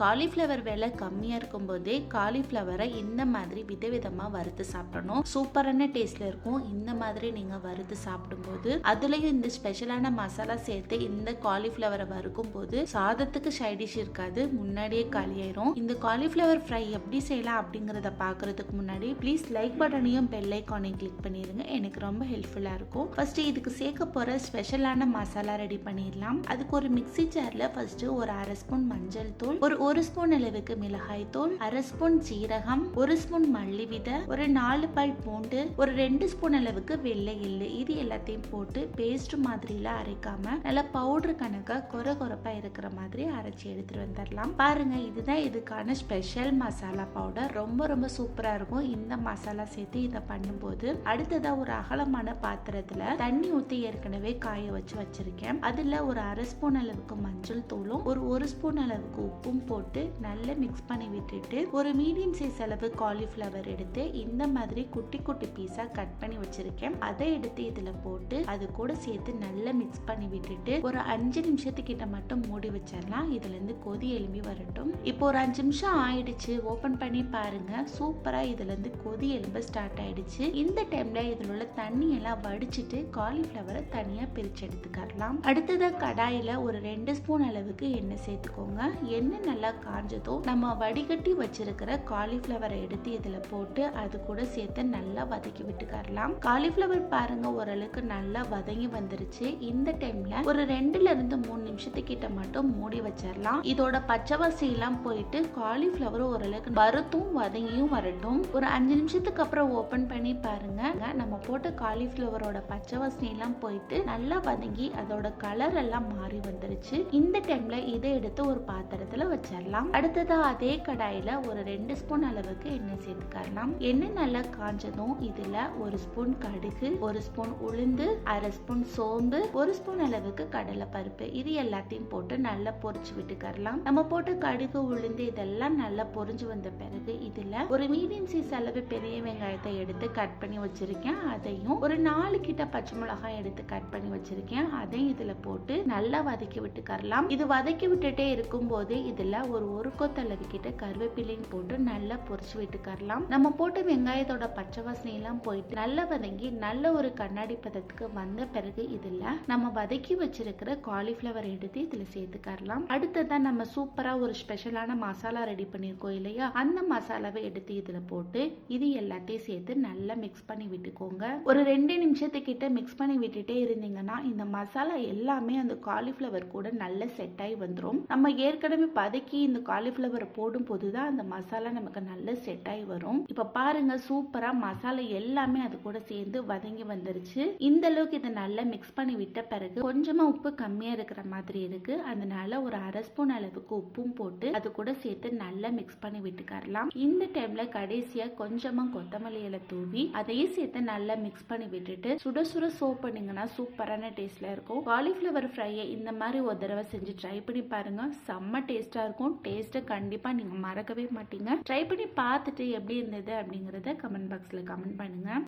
Cauliflower விலை கம்மியாக இருக்கும்போதே காலிஃப்ளவரை இந்த மாதிரி விதவிதமாக வறுத்து சாப்பிடணும். சூப்பரான டேஸ்ட்ல இருக்கும். இந்த மாதிரி நீங்கள் வறுத்து சாப்பிடும்போது அதுலேயும் இந்த ஸ்பெஷலான மசாலா சேர்த்து இந்த காலிஃப்ளவரை வறுக்கும் போது சாதத்துக்கு சைடிஷ் இருக்காது, முன்னாடியே காலியாயிரும். இந்த காலிஃப்ளவர் ஃப்ரை எப்படி செய்யலாம் அப்படிங்கிறத பார்க்கறதுக்கு முன்னாடி ப்ளீஸ் லைக் பட்டனையும் பெல் ஐக்கானையும் கிளிக் பண்ணிடுங்க. எனக்கு ரொம்ப ஹெல்ப்ஃபுல்லாக இருக்கும். ஃபர்ஸ்ட் இதுக்கு சேர்க்க போகிற ஸ்பெஷலான மசாலா ரெடி பண்ணிடலாம். அதுக்கு ஒரு மிக்ஸி ஜாரில் ஃபர்ஸ்ட் ஒரு அரை ஸ்பூன் மஞ்சள் தூள், ஒரு ஸ்பூன் அளவுக்கு மிளகாய் தூள், அரை ஸ்பூன் ஜீரகம், ஒரு ஸ்பூன் மல்லி விதை, ஒரு 4 பல் பூண்டு, ஒரு 2 ஸ்பூன் அளவுக்கு வெள்ளை எள்ளு, இது எல்லாத்தையும் போட்டு பேஸ்ட் மாதிரில அரைக்காம நல்லா பவுடர் கணக்கா கொரகொரப்பா இருக்கிற மாதிரி அரைச்சி எடுத்துட்டு வந்துடலாம். பாருங்க, இதுதான் இதுக்கான ஸ்பெஷல் மசாலா பவுடர். ரொம்ப ரொம்ப சூப்பரா இருக்கும் இந்த மசாலா சேர்த்து இதை பண்ணும்போது. அடுத்ததா ஒரு அகலமான பாத்திரத்துல தண்ணி ஊற்றி ஏற்கனவே காய வச்சிருக்கேன். அதுல ஒரு அரை ஸ்பூன் அளவுக்கு மஞ்சள் தூளும் ஒரு ஸ்பூன் அளவுக்கு உப்பும் போட்டு நல்லா மிக்ஸ் பண்ணி விட்டுட்டு ஒரு மீடியம் சைஸ் அளவு காலிஃப்ளவர் எடுத்து இந்த மாதிரி குட்டி குட்டி பீஸா கட் பண்ணி வச்சிருக்கேன். அதை எடுத்து இதுல போட்டு அது கூட சேர்த்து நல்லா மிக்ஸ் பண்ணி விட்டுட்டு ஒரு 5 நிமிஷத்துக்கிட்ட மட்டும் மூடி வச்சிடலாம். இதுல இருந்து கொதி எழும்பி வரட்டும். இப்போ ஒரு 5 நிமிஷம் ஆயிடுச்சு. ஓபன் பண்ணி பாருங்க, சூப்பரா இதுல இருந்து கொதி எழும்ப ஸ்டார்ட் ஆயிடுச்சு. இந்த டைம்ல இதுல உள்ள தண்ணி எல்லாம் வடிச்சிட்டு காலிஃப்ளவரை தனியா பிரிச்சு எடுத்துக்கலாம். அடுத்ததா கடாயில ஒரு 2 ஸ்பூன் அளவுக்கு எண்ணெய் சேர்த்துக்கோங்க. எண்ணெய் நல்லா காஞ்சதும் நம்ம வடிகட்டி வச்சிருக்கிற காலிஃப்ளவரை எடுத்து இதுல போட்டு அது கூட சேர்த்து நல்லா வதக்கி விட்டுக்கலாம். காலிஃப்ளவர் பாருங்க ஓரளவுக்கு நல்லா வதங்கி வந்துருச்சு. இந்த டைம்ல ஒரு 2ல இருந்து 3 நிமிஷத்துக்கிட்ட மட்டும் மூடி வச்சிடலாம். இதோட பச்சை வாசனை எல்லாம் போயிட்டு காலிஃப்ளவர் ஓரளவுக்கு வறுத்தும் வதங்கியும் வரட்டும். ஒரு 5 நிமிஷத்துக்கு அப்புறம் ஓபன் பண்ணி பாருங்க, நம்ம போட்ட காலிஃப்ளவரோட பச்சை வாசனை எல்லாம் போயிட்டு நல்லா வதங்கி அதோட கலர் எல்லாம் மாறி வந்துருச்சு. இந்த டைம்ல இதை எடுத்து ஒரு பாத்திரத்துல வச்சிடலாம். அடுத்ததா அதே கடாயில ஒரு 2 ஸ்பூன் அளவுக்கு எண்ணெய் சேர்த்துக்கலாம். எண்ணெய் நல்லா காஞ்சதும் இதுல ஒரு ஸ்பூன் கடுகு, ஒரு ஸ்பூன் உளுந்து, அரை ஸ்பூன் சோம்பு, ஒரு ஸ்பூன் அளவுக்கு கடலை பருப்பு, இது எல்லாத்தையும் போட்டு நல்லா பொரிச்சு விட்டுக்கலாம். நம்ம போட்ட கடுகு உளுந்து இதெல்லாம் நல்லா பொரிஞ்சு வந்த பிறகு இதுல ஒரு மீடியம் சைஸ் அளவு பெரிய வெங்காயத்தை எடுத்து கட் பண்ணி வச்சிருக்கேன். அதையும் ஒரு 4 கிட்ட பச்சை மிளகாய் எடுத்து கட் பண்ணி வச்சிருக்கேன். அதையும் இதுல போட்டு நல்லா வதக்கி விட்டுக்கலாம். இது வதக்கி விட்டுட்டே இருக்கும் போது இதுல ஒரு கொத்தளவு கிட்ட கருவேப்பிலையும் போட்டு நல்லா பொரிச்சு விட்டுக்கலாம். நம்ம போட்ட வெங்காயத்தோட பச்சை வாசனை எல்லாம் போயிட்டு நல்லா வதங்கி நல்ல ஒரு கண்ணாடி பதத்துக்கு வந்த பிறகு இதுல நம்ம வதக்கி வச்சிருக்கிற காலிஃப்ளவர் எடுத்து இதுல சேர்த்துக்கலாம். அடுத்ததான் நம்ம சூப்பரா ஒரு ஸ்பெஷலான மசாலா ரெடி பண்ணிருக்கோம் இல்லையா, அந்த மசாலாவை எடுத்து இதுல போட்டு இது எல்லாத்தையும் சேர்த்து நல்லா மிக்ஸ் பண்ணி விட்டுக்கோங்க. ஒரு 2 நிமிஷத்துக்கிட்ட மிக்ஸ் பண்ணி விட்டுட்டே இருந்தீங்கன்னா இந்த மசாலா எல்லாமே அந்த காலிஃப்ளவர் கூட நல்லா செட் ஆகி வந்துடும். நம்ம ஏற்கனவே வதக்கி இந்த காலிஃப்ளவரை போடும் போதுதான் அந்த மசாலா நமக்கு நல்லா செட் ஆகி வரும். இப்ப பாருங்க, சூப்பரா மசாலா எல்லாமே அது கூட சேர்ந்து வதங்கி வந்துருச்சு. இந்த அளவுக்கு இதை நல்லா மிக்ஸ் பண்ணி விட்ட பிறகு கொஞ்சமா உப்பு கம்மியா இருக்கிற மாதிரி இருக்கு. அதனால ஒரு அரை ஸ்பூன் அளவுக்கு உப்பும் போட்டு அது கூட சேர்த்து நல்லா மிக்ஸ் பண்ணி விட்டுக்கலாம். இந்த டைம்ல கடைசியா கொஞ்சமா கொத்தமல்லி இலை தூவி அதையும் சேர்த்து நல்லா மிக்ஸ் பண்ணி விட்டுட்டு சுட சுட சர்வ் பண்ணீங்கன்னா சூப்பரான டேஸ்ட்ல இருக்கும். காலிஃப்ளவர் ஃப்ரையை இந்த மாதிரி ஒரு தடவை செஞ்சு ட்ரை பண்ணி பாருங்க, செம்ம டேஸ்டா இருக்கும். டேஸ்ட்டை கண்டிப்பா நீங்க மறக்கவே மாட்டீங்க. ட்ரை பண்ணி பார்த்துட்டு எப்படி இருந்தது அப்படிங்கறத கமெண்ட் பாக்ஸ்ல கமெண்ட் பண்ணுங்க.